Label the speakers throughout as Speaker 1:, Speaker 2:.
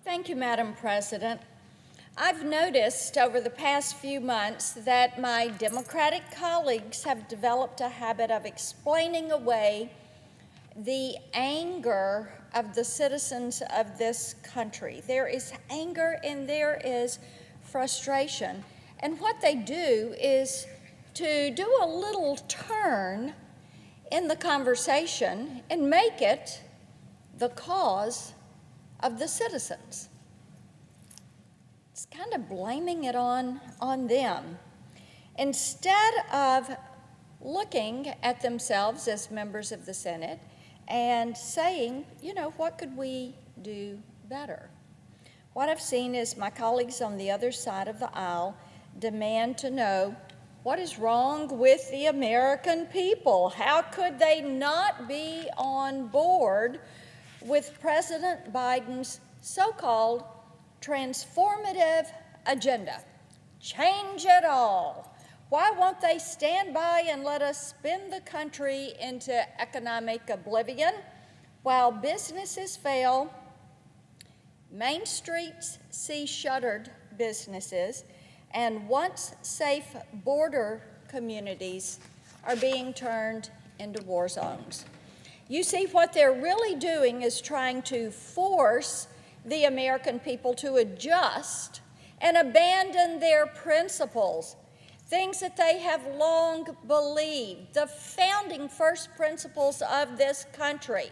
Speaker 1: Thank you, Madam President. I've noticed over the past few months that my Democratic colleagues have developed a habit of explaining away the anger of the citizens of this country. There is anger and there is frustration. And what they do is to do a little turn in the conversation and make it the cause of the citizens. It's kind of blaming it on them. Instead of looking at themselves as members of the Senate and saying, what could we do better? What I've seen is my colleagues on the other side of the aisle demand to know what is wrong with the American people. How could they not be on board with President Biden's so-called transformative agenda? Change it all. Why won't they stand by and let us spin the country into economic oblivion while businesses fail, main streets see shuttered businesses, and once safe border communities are being turned into war zones? You see, what they're really doing is trying to force the American people to adjust and abandon their principles, things that they have long believed, the founding first principles of this country.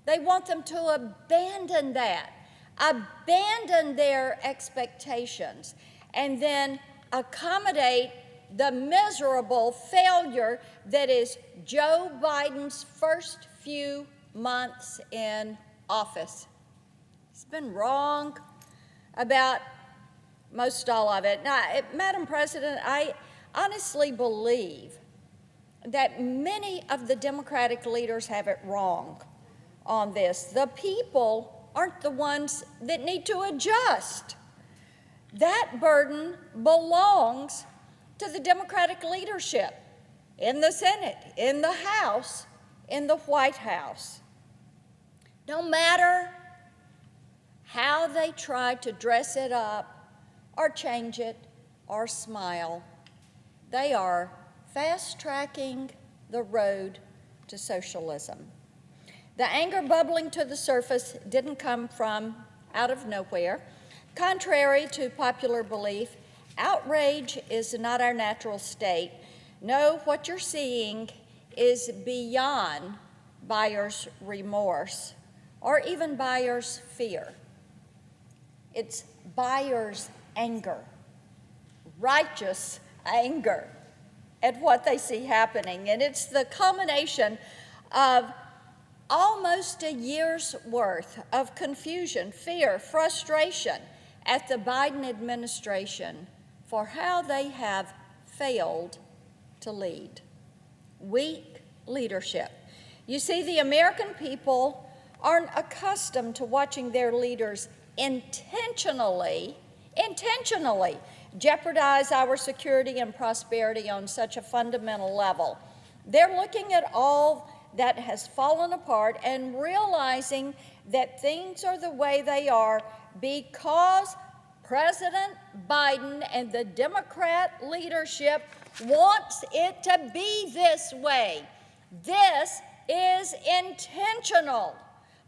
Speaker 1: They want them to abandon that, abandon their expectations, and then accommodate the miserable failure that is Joe Biden's first few months in office. He's been wrong about most all of it. Now, Madam President, I honestly believe that many of the Democratic leaders have it wrong on this. The people aren't the ones that need to adjust. That burden belongs to the Democratic leadership in the Senate, in the House, in the White House. No matter how they try to dress it up or change it or smile, they are fast-tracking the road to socialism. The anger bubbling to the surface didn't come from out of nowhere. Contrary to popular belief, outrage is not our natural state. No, what you're seeing is beyond buyer's remorse or even buyer's fear. It's buyer's anger, righteous anger at what they see happening. And it's the culmination of almost a year's worth of confusion, fear, frustration at the Biden administration for how they have failed to lead. Weak leadership. You see, the American people aren't accustomed to watching their leaders intentionally jeopardize our security and prosperity on such a fundamental level. They're looking at all that has fallen apart and realizing that things are the way they are because President Biden and the Democrat leadership wants it to be this way. This is intentional.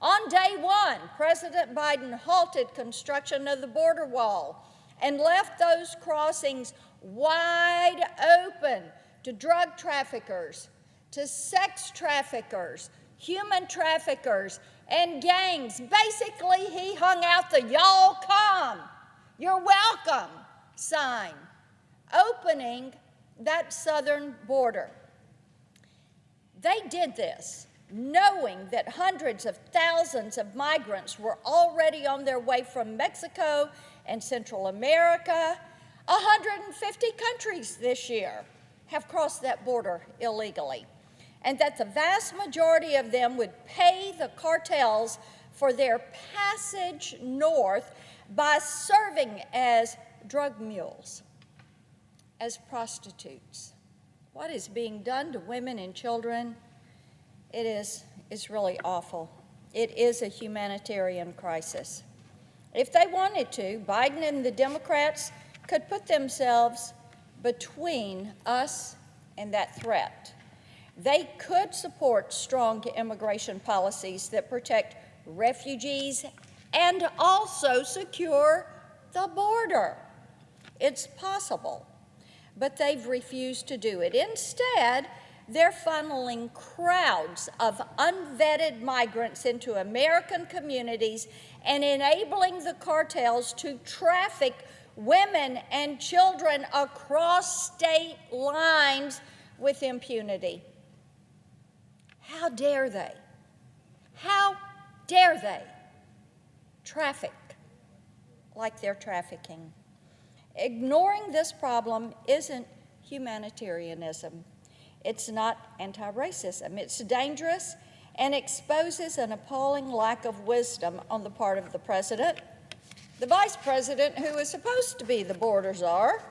Speaker 1: On day one, President Biden halted construction of the border wall and left those crossings wide open to drug traffickers, to sex traffickers, human traffickers, and gangs. Basically, he hung out the "y'all come, you're welcome" sign, opening that southern border. They did this knowing that hundreds of thousands of migrants were already on their way from Mexico and Central America. 150 countries this year have crossed that border illegally, and that the vast majority of them would pay the cartels for their passage north by serving as drug mules, as prostitutes. What is being done to women and children? It's really awful. It is a humanitarian crisis. If they wanted to, Biden and the Democrats could put themselves between us and that threat. They could support strong immigration policies that protect refugees and also secure the border. It's possible, but they've refused to do it. Instead, they're funneling crowds of unvetted migrants into American communities and enabling the cartels to traffic women and children across state lines with impunity. How dare they? How dare they traffic like they're trafficking? Ignoring this problem isn't humanitarianism. It's not anti-racism. It's dangerous and exposes an appalling lack of wisdom on the part of the president, the vice president, who is supposed to be the border czar,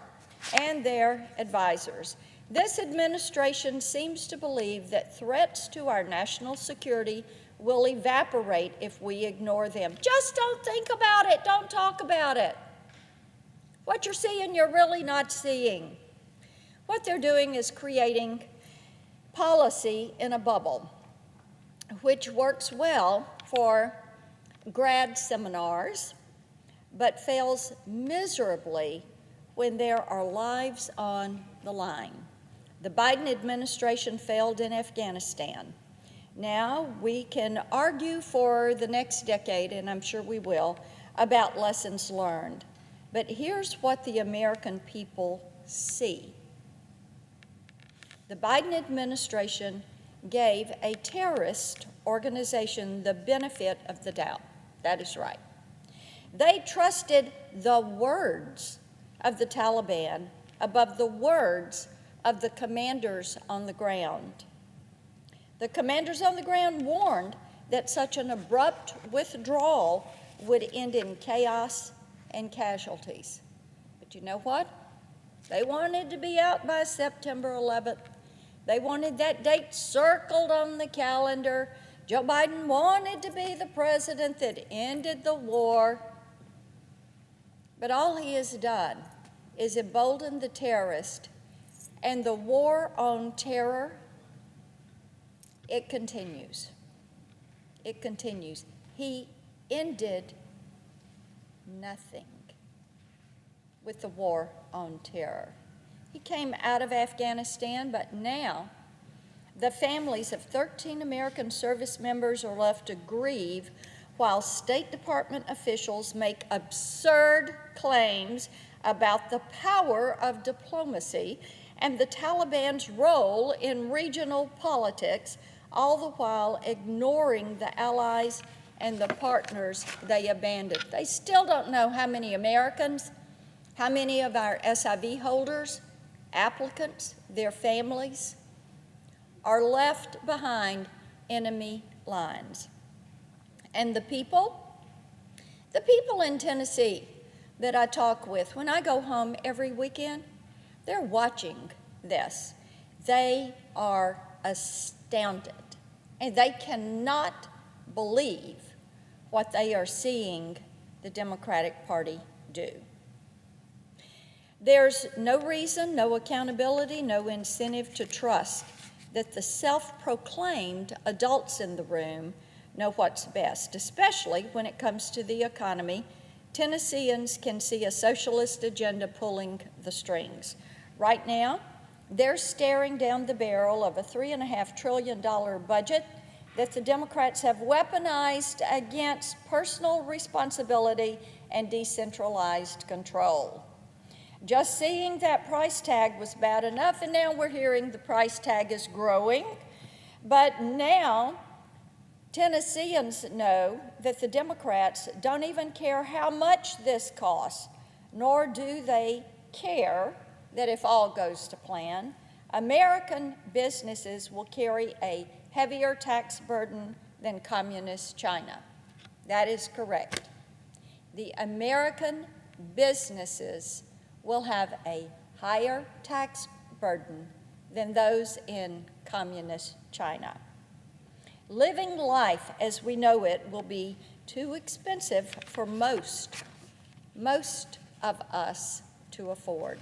Speaker 1: and their advisors. This administration seems to believe that threats to our national security will evaporate if we ignore them. Just don't think about it. Don't talk about it. What you're seeing, you're really not seeing. What they're doing is creating policy in a bubble, which works well for grad seminars, but fails miserably when there are lives on the line. The Biden administration failed in Afghanistan. Now we can argue for the next decade, and I'm sure we will, about lessons learned. But here's what the American people see. The Biden administration gave a terrorist organization the benefit of the doubt. That is right. They trusted the words of the Taliban above the words of the commanders on the ground. The commanders on the ground warned that such an abrupt withdrawal would end in chaos and casualties. But you know what? They wanted to be out by September 11th. They wanted that date circled on the calendar. Joe Biden wanted to be the president that ended the war. But all he has done is embolden the terrorist, and the war on terror, it continues. It continues. He ended nothing with the war on terror. He came out of Afghanistan, but now the families of 13 American service members are left to grieve while State Department officials make absurd claims about the power of diplomacy and the Taliban's role in regional politics, all the while ignoring the allies and the partners they abandoned. They still don't know how many Americans, how many of our SIV holders, applicants, their families, are left behind enemy lines. And the people in Tennessee that I talk with, when I go home every weekend, they're watching this. They are astounded, and they cannot believe what they are seeing the Democratic Party do. There's no reason, no accountability, no incentive to trust that the self-proclaimed adults in the room know what's best, especially when it comes to the economy. Tennesseans can see a socialist agenda pulling the strings. Right now, they're staring down the barrel of a $3.5 trillion budget that the Democrats have weaponized against personal responsibility and decentralized control. Just seeing that price tag was bad enough, and now we're hearing the price tag is growing. But now Tennesseans know that the Democrats don't even care how much this costs, nor do they care that if all goes to plan, American businesses will carry a heavier tax burden than communist China. That is correct. The American businesses will have a higher tax burden than those in communist China. Living life as we know it will be too expensive for most of us to afford.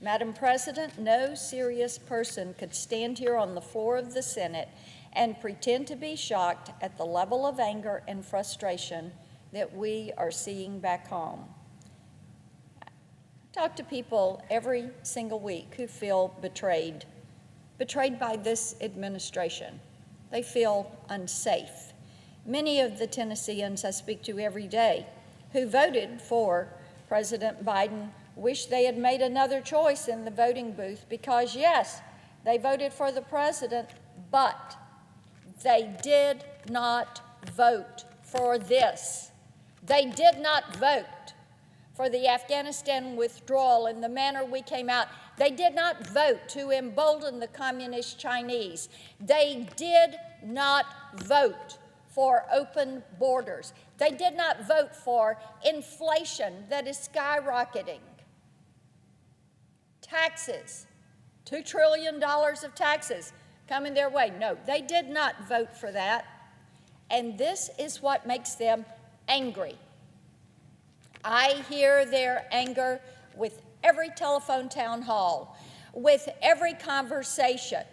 Speaker 1: Madam President, no serious person could stand here on the floor of the Senate and pretend to be shocked at the level of anger and frustration that we are seeing back home. I talk to people every single week who feel betrayed by this administration. They feel unsafe. Many of the Tennesseans I speak to every day who voted for President Biden wish they had made another choice in the voting booth because, yes, they voted for the president, but they did not vote for this. They did not vote for the Afghanistan withdrawal in the manner we came out. They did not vote to embolden the communist Chinese. They did not vote for open borders. They did not vote for inflation that is skyrocketing. Taxes, $2 trillion of taxes coming their way. No, they did not vote for that. And this is what makes them angry. I hear their anger with every telephone town hall, with every conversation.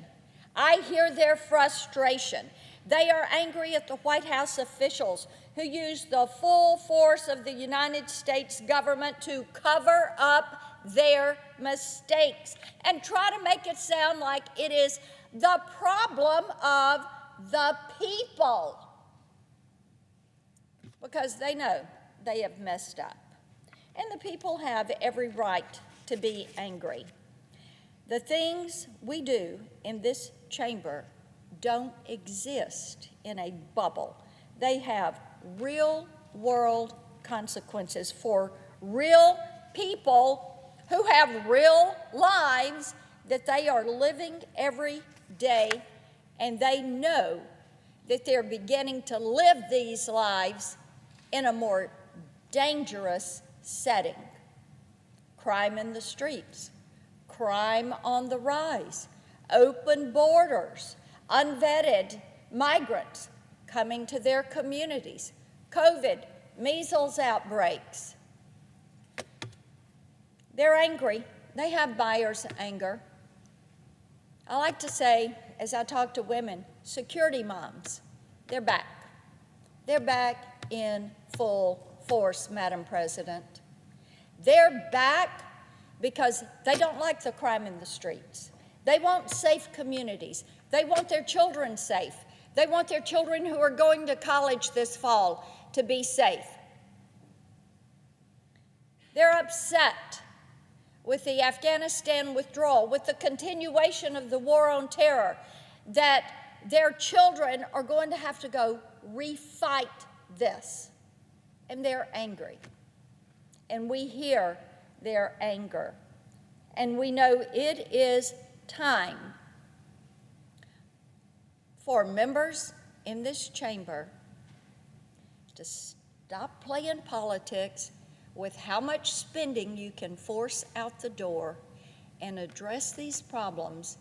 Speaker 1: I hear their frustration. They are angry at the White House officials who use the full force of the United States government to cover up their mistakes and try to make it sound like it is the problem of the people, because they know they have messed up. And the people have every right to be angry. The things we do in this chamber don't exist in a bubble. They have real-world consequences for real people who have real lives that they are living every day, and they know that they're beginning to live these lives in a more dangerous setting. Crime in the streets, crime on the rise, open borders, unvetted migrants coming to their communities, COVID, measles outbreaks. They're angry. They have buyer's anger. I like to say, as I talk to women, security moms, they're back. They're back in full force, Madam President. They're back because they don't like the crime in the streets. They want safe communities. They want their children safe. They want their children who are going to college this fall to be safe. They're upset with the Afghanistan withdrawal, with the continuation of the war on terror, that their children are going to have to go refight this. And they're angry. And we hear their anger. And we know it is time for members in this chamber to stop playing politics with how much spending you can force out the door and address these problems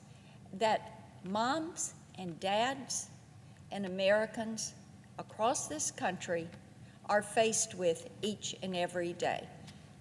Speaker 1: that moms and dads and Americans across this country are faced with each and every day.